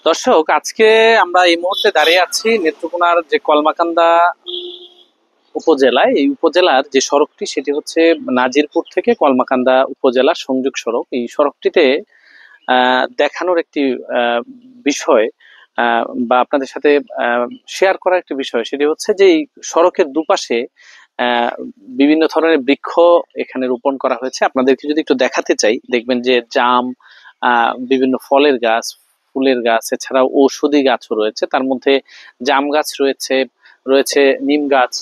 দর্শক, আজকে আমরা এই মুহূর্তে দাঁড়িয়ে আছি নেত্রকোনার যে কলমাকান্দা উপজেলায়। এই উপজেলার যে সড়কটি সেটি হচ্ছে নাজিরপুর থেকে কলমাকান্দা উপজেলার সংযোগ সড়ক। এই সড়কটিতে দেখানোর একটি বিষয় বা আপনাদের সাথে শেয়ার করার একটি বিষয়, সেটি হচ্ছে যে এই সড়কের দুপাশে বিভিন্ন ধরনের বৃক্ষ এখানে রোপণ করা হয়েছে। আপনাদেরকে যদি একটু দেখাতে চাই, দেখবেন যে জাম, বিভিন্ন ফলের গাছ, ফুলের গাছ, এছাড়াও ঔষধি গাছও রয়েছে। তার মধ্যে জাম গাছ রয়েছে, রয়েছে নিম গাছ,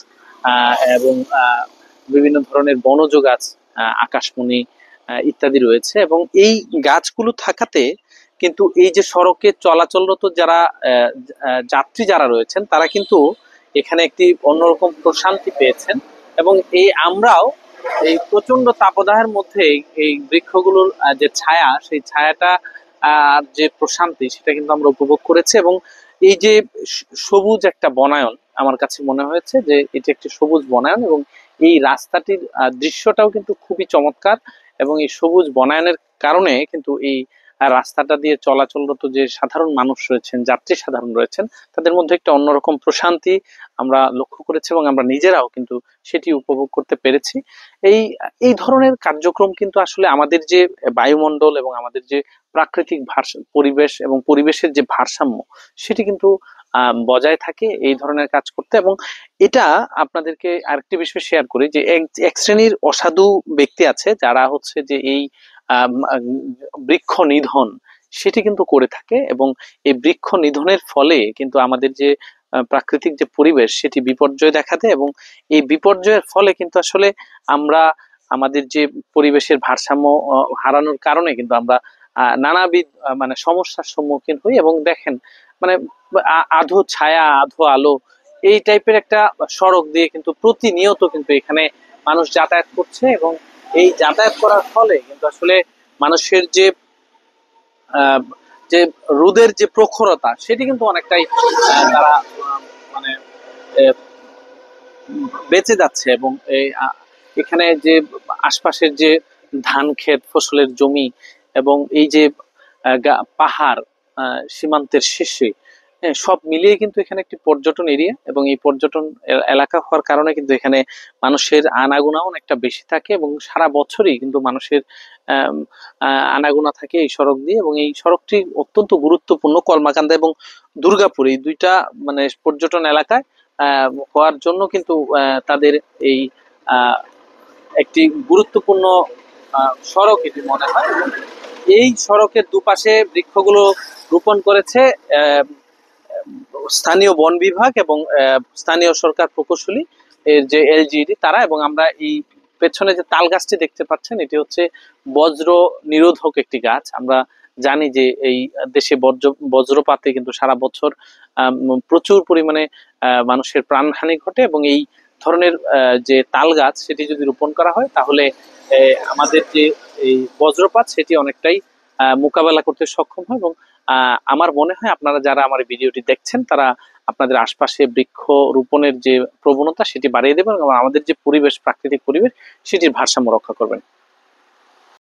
এবং বিভিন্ন ধরনের বনজ গাছ, আকাশমণি ইত্যাদি রয়েছে। এবং এই গাছগুলো থাকাতে কিন্তু এই যে সড়কে চলাচলরত যারা যাত্রী যারা রয়েছেন, তারা কিন্তু এখানে একটি অন্যরকম প্রশান্তি পেয়েছেন। এবং এই আমরাও এই প্রচন্ড তাপদাহের মধ্যে এই বৃক্ষগুলোর যে ছায়া, সেই ছায়াটা যে প্রশান্তি, সেটা কিন্তু আমরা উপভোগ করেছি। এবং এই যে সবুজ একটা বনায়ন, আমার কাছে মনে হয়েছে যে এটি একটি সবুজ বনায়ন। এবং এই রাস্তাটির দৃশ্যটাও কিন্তু খুবই চমৎকার। এবং এই সবুজ বনায়নের কারণে কিন্তু এই রাস্তাটা দিয়ে চলাচলরত যে সাধারণ মানুষ রয়েছেন, যাত্রী সাধারণ রয়েছেন, তাদের মধ্যে একটা অন্যরকম প্রশান্তি আমরা লক্ষ্য করেছি এবং আমরা নিজেরাও কিন্তু সেটি উপভোগ করতে পেরেছি। এই এই ধরনের কার্যক্রম কিন্তু আসলে আমাদের যে বায়ুমণ্ডল এবং আমাদের যে প্রাকৃতিক পরিবেশ এবং পরিবেশের যে ভারসাম্য, সেটি কিন্তু বজায় থাকে এই ধরনের কাজ করতে। এবং এটা আপনাদেরকে আরেকটি বিষয় শেয়ার করি, যে এক শ্রেণীর অসাধু ব্যক্তি আছে যারা হচ্ছে যে এই বৃক্ষ নিধন সেটি কিন্তু করে থাকে। এবং এই বৃক্ষ নিধনের ফলে কিন্তু আমাদের যে প্রাকৃতিক যে পরিবেশ, সেটি বিপর্যয় দেখা দেয়। এবং এই বিপর্যয়ের ফলে কিন্তু আসলে আমরা আমাদের যে পরিবেশের ভারসাম্য হারানোর কারণে কিন্তু আমরা নানাবিধ মানে সমস্যার সম্মুখীন হই। এবং দেখেন, মানে আধো ছায়া আধো আলো, এই টাইপের একটা সড়ক দিয়ে কিন্তু প্রতিনিয়ত কিন্তু এখানে মানুষ যাতায়াত করছে। এবং এই যাতায়াত করার ফলে কিন্তু আসলে মানুষের যে আহ, যে রোদের যে প্রখরতা, সেটি কিন্তু অনেকটাই তারা মানে আহ, বেঁচে যাচ্ছে। এবং এখানে যে আশপাশের যে ধান ক্ষেত, ফসলের জমি, এবং এই যে পাহাড় সীমান্তের শেষে, হ্যাঁ, সব মিলিয়ে কিন্তু এখানে একটি পর্যটন এরিয়া। এবং এই পর্যটন এলাকা হওয়ার কারণে কিন্তু এখানে মানুষের আনাগোনা অনেকটা বেশি থাকে। এবং সারা বছরই কিন্তু মানুষের আম, আনাগোনা থাকে এই সড়ক দিয়ে। এবং এই সড়কটি অত্যন্ত গুরুত্বপূর্ণ কলমাকান্দা এবং দুর্গাপুর, এই দুইটা মানে পর্যটন এলাকায় হওয়ার জন্য কিন্তু তাদের এই আহ, একটি গুরুত্বপূর্ণ সড়ক এটি মনে হয়। এবং এই সড়কের দুপাশে বৃক্ষগুলো রোপণ করেছে স্থানীয় বন বিভাগ এবং স্থানীয় সরকার প্রকৌশলী এর যে এলজিইডি তারা। এবং আমরা এই পেছনে যে তাল গাছটি দেখতে পাচ্ছেন, এটি হচ্ছে বজ্র নিরোধক একটি গাছ। আমরা জানি যে এই দেশে বজ্রপাতে কিন্তু সারা বছর প্রচুর পরিমাণে মানুষের প্রাণহানি ঘটে। এবং এই ধরনের যে তাল গাছ, সেটি যদি রোপণ করা হয়, তাহলে আমাদের যে এই বজ্রপাত, সেটি অনেকটাই মোকাবেলা করতে সক্ষম হয়। এবং আমার মনে হয় আপনারা যারা আমার ভিডিওটি দেখছেন, তারা আপনাদের আশপাশে বৃক্ষ রোপণের যে প্রবণতা, সেটি বাড়িয়ে দেবেন এবং আমাদের যে পরিবেশ, প্রাকৃতিক পরিবেশ, সেটির ভারসাম্য রক্ষা করবেন।